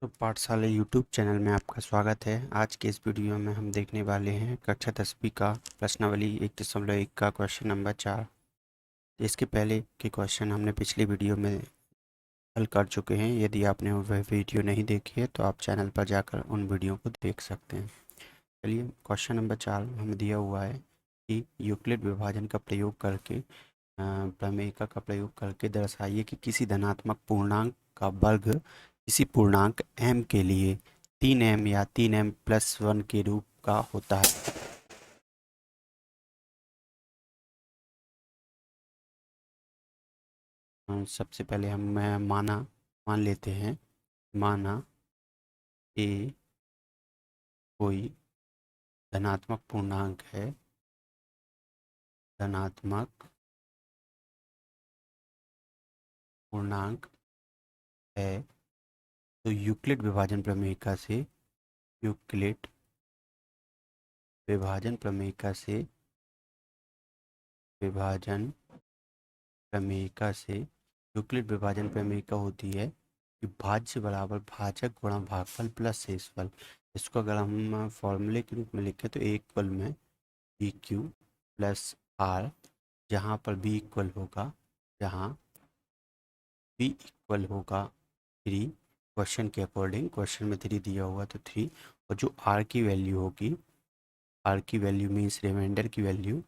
तो पाठशाला YouTube channel में आपका स्वागत है। आज के इस वीडियो में हम देखने वाले हैं कक्षा 10वीं का प्रश्नावली 1.1 का क्वेश्चन नंबर 4। इसके पहले के क्वेश्चन हमने पिछली वीडियो में हल कर चुके हैं। यदि आपने वह वीडियो नहीं देखी है तो आप चैनल पर जाकर उन वीडियो को देख सकते हैं। चलिए, क्वेश्चन नंबर 4 हमें दिया हुआ है कि यूक्लिड विभाजन का प्रयोग करके प्रमेयिका का प्रयोग करके दर्शाइए कि किसी धनात्मक पूर्णांक का वर्ग किसी पूर्णांक m के लिए 3m या 3m+1 के रूप का होता है। सबसे पहले हम मान लेते हैं। माना a कोई धनात्मक पूर्णांक है। धनात्मक पूर्णांक है तो यूक्लिड विभाजन प्रमेयिका से यूक्लिड विभाजन प्रमेयिका से विभाजन प्रमेयिका से यूक्लिड विभाजन प्रमेयिका होती है कि भाज्य बराबर भाजक गुणा भागफल प्लस शेषफल। इसको अगर हम फॉर्मूले के रूप में लिखें तो ए इक्वल में बी क्यू प्लस आर, जहाँ पर बी इक्वल होगा जहाँ बी इक्वल होगा 3। क्वेश्चन के अकॉर्डिंग, क्वेश्चन में 3 दिया हुआ तो 3, और जो आर की वैल्यू होगी, आर की वैल्यू मीन्स रिमाइंडर की वैल्यू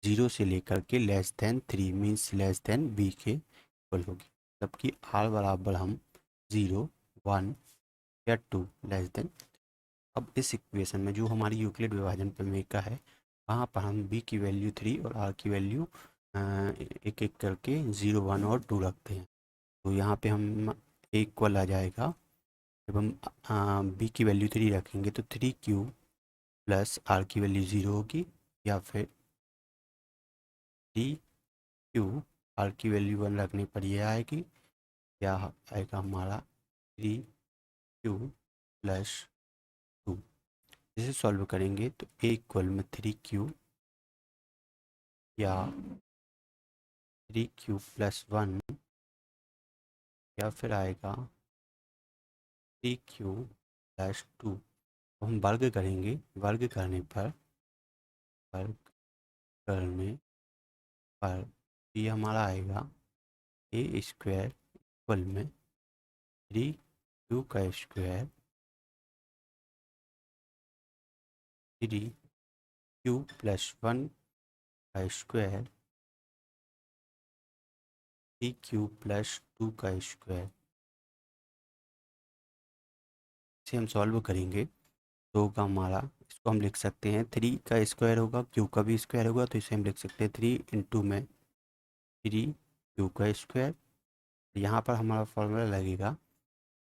0 से लेकर के <3 मीन्स बी के इक्वल होगी। मतलब कि आर बराबर हम 0, 1 या 2 <। अब इस इक्वेशन में जो हमारी यूक्लिड विभाजन प्रमेयिका है, वहाँ पर हम बी की वैल्यू 3 और आर की वैल्यू एक एक करके 0, 1 और 2 रखते हैं। तो यहाँ पे हम इक्वल आ जाएगा। जब हम बी की वैल्यू 3 रखेंगे तो 3 क्यू प्लस आर की वैल्यू 0 होगी, या फिर 3 क्यू आर की वैल्यू 1 रखने पर ये आएगी, या आएगा हमारा 3 क्यू प्लस 2। इसे सॉल्व करेंगे तो ए इक्वल में 3 क्यू या 3 क्यू प्लस 1, या फिर आएगा 3 क्यू प्लस 2। हम वर्ग करेंगे, वर्ग करने पर ये हमारा आएगा ए स्क्वायर इक्वल में 3 क्यू का स्क्वायर 3 क्यू प्लस 1 का स्क्वायर 3 क्यू प्लस 2 का स्क्वायर। इसे हम सॉल्व करेंगे तो होगा हमारा, इसको हम लिख सकते हैं 3 का स्क्वायर होगा, क्यू का भी स्क्वायर होगा, तो इसे हम लिख सकते हैं 3 इंटू में 3 क्यू का स्क्वायर। यहाँ पर हमारा फॉर्मूला लगेगा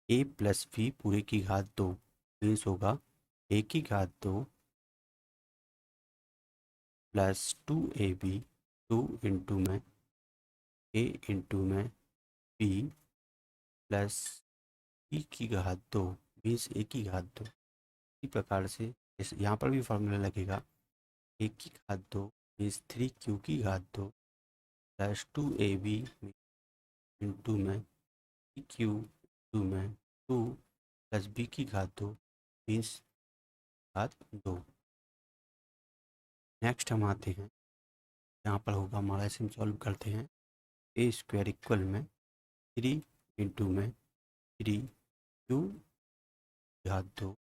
ए प्लस बी पूरे की घात 2 मीन्स होगा ए की घात 2 प्लस 2ab, 2 इंटू में ए इंटू में बी प्लस बी की घात 2 मीन्स ए की घात 2। इसी प्रकार से इस यहाँ पर भी फॉर्मूला लगेगा ए की घात 2 मीन्स 3 क्यू की घात 2 प्लस 2ab इंटू में 3 क्यू इंटू में 2 प्लस बी की घात 2 मीन्स घात 2। नेक्स्ट हम आते हैं, यहाँ पर होगा हमारा, इसे हम सॉल्व करते हैं। ए स्क्वायर इक्वल में 3 इंटू में 3 क्यू घात 2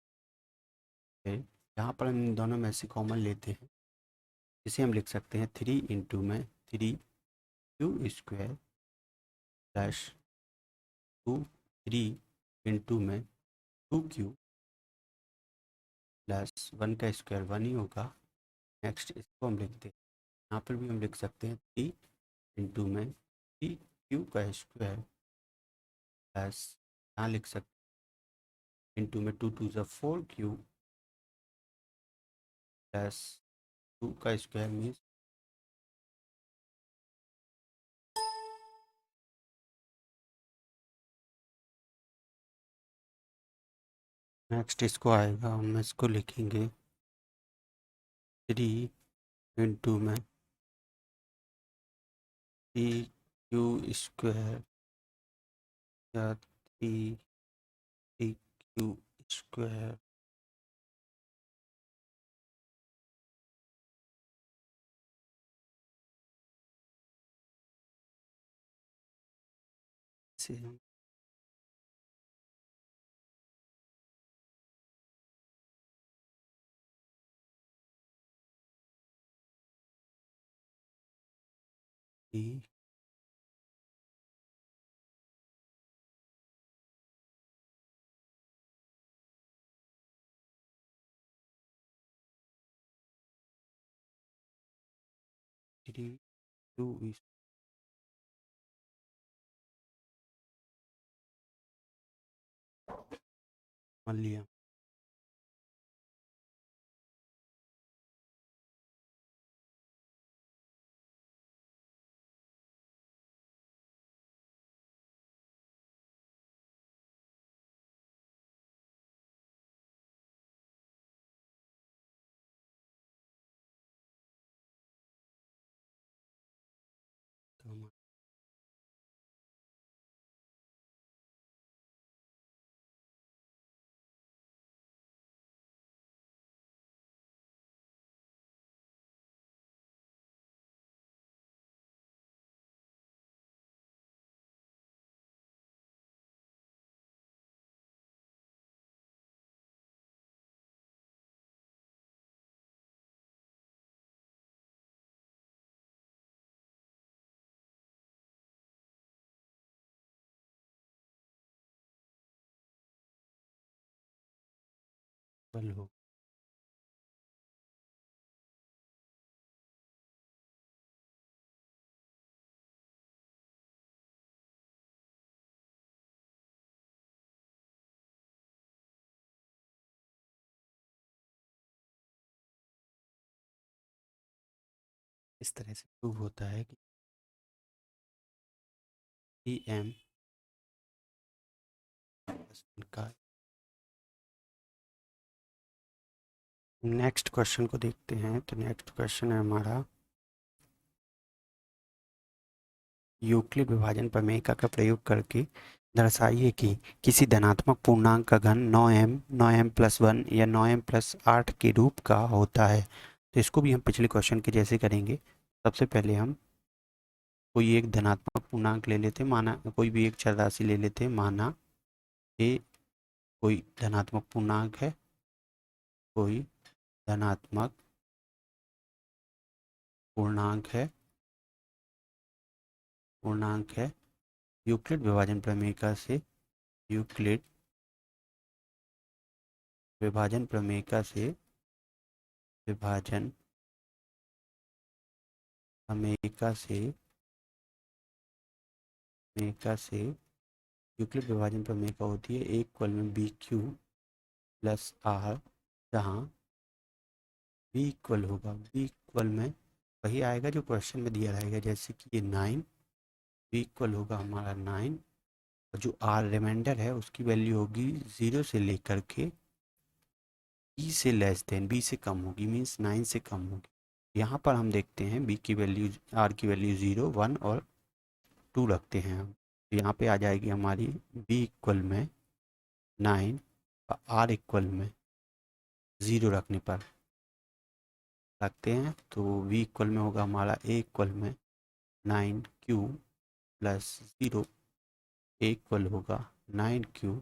है। यहाँ पर हम इन दोनों में से कॉमन लेते हैं, इसे हम लिख सकते हैं 3 इंटू में 3 क्यू स्क्वायर प्लस 3 इंटू में 2 क्यू प्लस 1 का स्क्वायर 1 ही होगा। नेक्स्ट इसको हम लिखते हैं, यहाँ पर भी हम लिख सकते हैं 3 इंटू में 3 क्यू का स्क्वायर प्लस, यहाँ लिख सकते हैं इंटू में 2 2 4 क्यू प्लस 2 का स्क्वायर मीन्स नेक्स्ट इसको आएगा, हम इसको लिखेंगे 3 इंटू में 3 क्यू स्क्वायर या 3 क्यू स्क्वायर से हम डी डी टू मान लिया। तो हम बल हो इस तरह से प्रूव होता है कि ई एम का। नेक्स्ट क्वेश्चन को देखते हैं। तो नेक्स्ट क्वेश्चन है हमारा, यूक्लिड विभाजन प्रमेय का प्रयोग करके दर्शाइए कि किसी धनात्मक पूर्णांक का घन 9m+1 या 9m+8 के रूप का होता है। तो इसको भी हम पिछले क्वेश्चन के जैसे करेंगे। सबसे पहले हम कोई एक धनात्मक पूर्णांक ले लेते हैं, माना कोई भी एक चर राशि ले लेते हैं, माना ये कोई धनात्मक पूर्णांक है, कोई धनात्मक पूर्णांक है, यूक्लिड विभाजन प्रमेय से, यूक्लिड विभाजन प्रमेय से, विभाजन प्रमेय से यूक्लिड विभाजन प्रमेय होती है एक इक्वल में बी क्यू प्लस आर, जहाँ बी इक्वल होगा, बी इक्वल में वही आएगा जो क्वेश्चन में दिया रहेगा, जैसे कि ये 9, बी इक्वल होगा हमारा 9, और जो आर रिमाइंडर है उसकी वैल्यू होगी 0 से लेकर के बी से लेस देन, बी से कम होगी, मीन्स 9 से कम होगी। यहाँ पर हम देखते हैं बी की वैल्यू, आर की वैल्यू 0, 1 और 2 रखते हैं हम। तो यहाँ पे आ जाएगी हमारी बी इक्वल में 9 और आर इक्वल में 0 रखने पर रखते हैं, तो वी इक्वल में होगा हमारा ए इक्वल में 9q प्लस 0, ए इक्वल होगा 9q,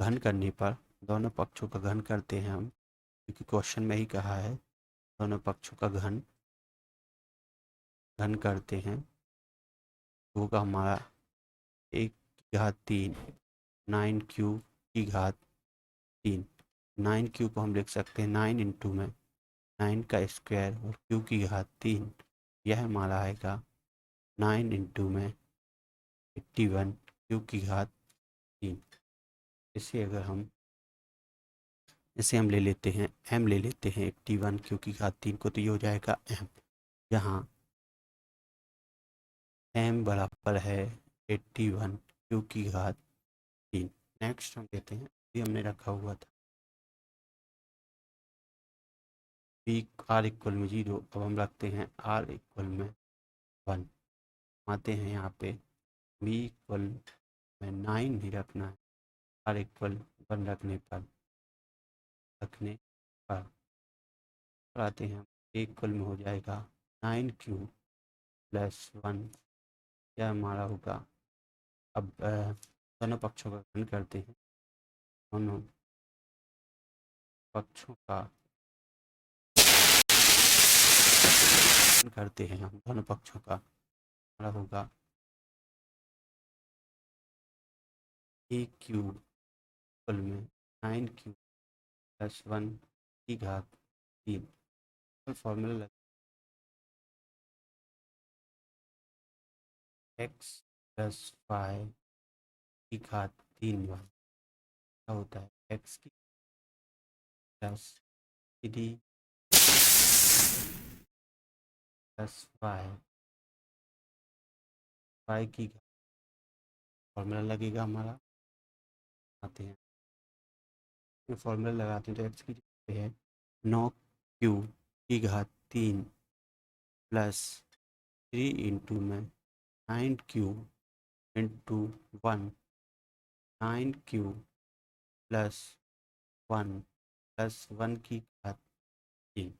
घन करने पर दोनों पक्षों का घन करते हैं हम, क्योंकि क्वेश्चन में ही कहा है दोनों पक्षों का घन करते हैं, तो होगा हमारा 1 की घात 3, 9q की घात 3। 9q को हम लिख सकते हैं 9 इंटू में 9 का स्क्वायर और q की घात 3, यह हमारा आएगा 9 इंटू में 81 q की घात 3। इसे अगर हम ले लेते हैं, m ले लेते हैं 81 q की घात 3 को, तो ये हो जाएगा m, जहाँ m बराबर है 81 q की घात 3। नेक्स्ट हम लेते हैं, ये हमने रखा हुआ था p r इक्वल में 0, अब हम रखते हैं r इक्वल में 1। आते हैं यहाँ पे b इक्वल में 9 नहीं रखना है, आर इक्वल 1 रखने पर आते हैं, इक्वल में हो जाएगा 9 क्यूब प्लस 1, यह हमारा होगा। अब दोनों पक्षों का गुणन करते हैं, दोनों पक्षों का गुणन करते हैं हम, दोनों पक्षों का हमारा होगा ए क्यूब इक्वल में 9 क्यूब प्लस 1 की घात 3। फॉर्मूला लग एक्स प्लस 5 की घात 3 बार क्या होता है, एक्स की प्लस 3 प्लस 5 की घात, फॉर्मूला लगेगा हमारा। आते हैं, ये फॉर्मूला लगाते हैं तो एक्स की जगह है 9 क्यूब की घात 3 प्लस 3 इंटू में 9 cube into 1, 9 cube plus 1 plus 1 की घात 3।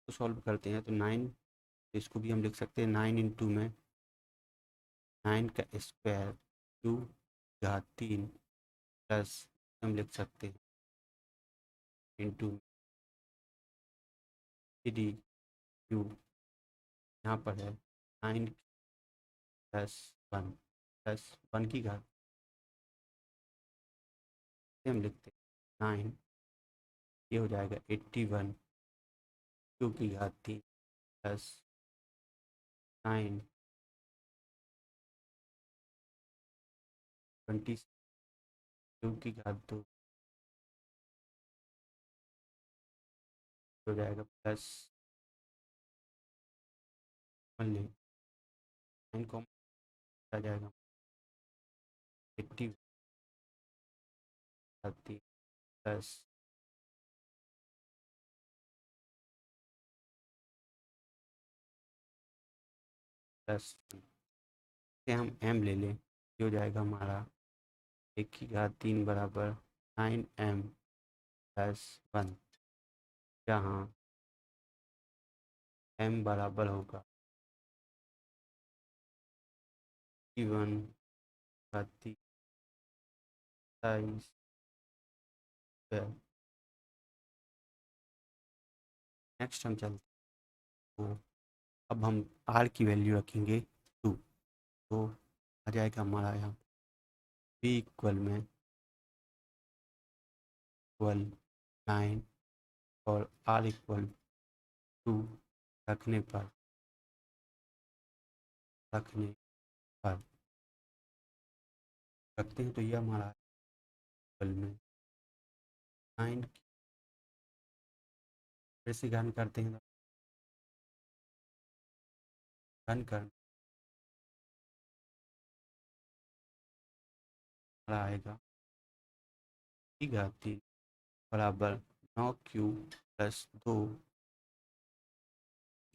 तो सॉल्व करते हैं तो 9, इसको भी हम लिख सकते हैं 9 इंटू में 9 का स्क्वायर क्यू घात 3 प्लस हम लिख सकते हैं इंटू 3 क्यू, यहाँ पर है 9 प्लस 1 की घात से हम लिखते हैं 9, ये हो जाएगा 81 क्यू की घात 3 प्लस 9 20 क्यू की घात 2 हो जाएगा प्लस 1 ले 9 को आ जाएगा 80 घात 3 प्लस प्लस 1 से हम m ले लें, ये हो जाएगा हमारा 1 की घात 3 बराबर 9m प्लस 1, जहाँ m बराबर होगा 1 घात 23। नेक्स्ट हम चलते हैं, तो अब हम r की वैल्यू रखेंगे 2, तो आ जाएगा हमारा यहाँ b इक्वल में 9 और r इक्वल 2 रखने पर रखने पर रखते हैं तो ये हमारा इक्वल में 9 फिर से घन करते हैं, घन कर आएगा की घात 3 बराबर 9 क्यूब प्लस 2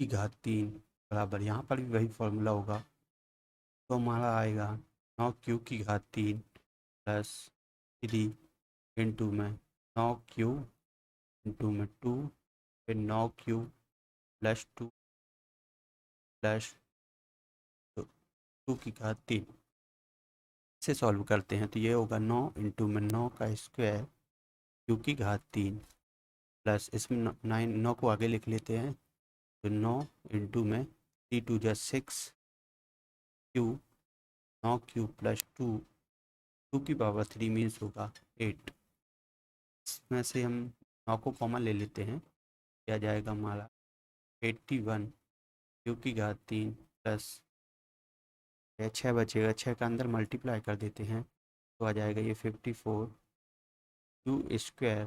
की घात 3 बराबर, यहाँ पर भी वही फॉर्मूला होगा, तो हमारा आएगा 9 क्यूब की घात 3 प्लस 3 इंटू में 9 क्यूब इंटू में 2, फिर 9 क्यूब प्लस 2 प्लस 2 की घात 3 से सॉल्व करते हैं तो ये होगा 9 इंटू में 9 का स्क्वायर क्यू की घात 3 प्लस इसमें 9 को आगे लिख लेते हैं, तो 9 इंटू में 3 2 6 क्यू, 9 क्यूब प्लस 2, 2 की पावर 3 मीन्स होगा 8। इसमें से हम 9 को कॉमन ले लेते हैं, क्या जाएगा हमारा 81 क्यू की घात 3 प्लस 6 बचेगा, 6 का अंदर मल्टीप्लाई कर देते हैं तो आ जाएगा ये 54 क्यू स्क्वायर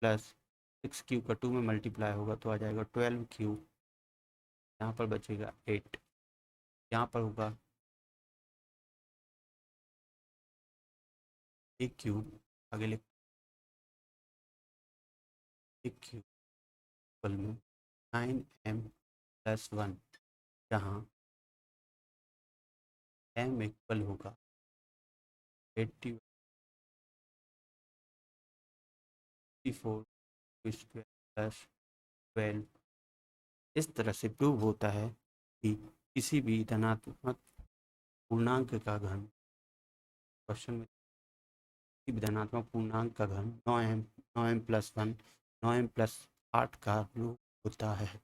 प्लस 6 क्यू का 2 में मल्टीप्लाई होगा तो आ जाएगा 12 क्यू, यहाँ पर बचेगा 8, यहाँ पर होगा 1 क्यूब, आगे लिख 1 क्यूब इक्वल में 9m प्लस 1, जहाँ m इक्वल होगा 80 4 स्क्वायर प्लस 12। इस तरह से प्रूव होता है कि किसी भी धनात्मक पूर्णांक का घन, क्वेश्चन में किसी भी धनात्मक पूर्णांक का घन 9m, 9m+1, 9m+8 का रूप होता है।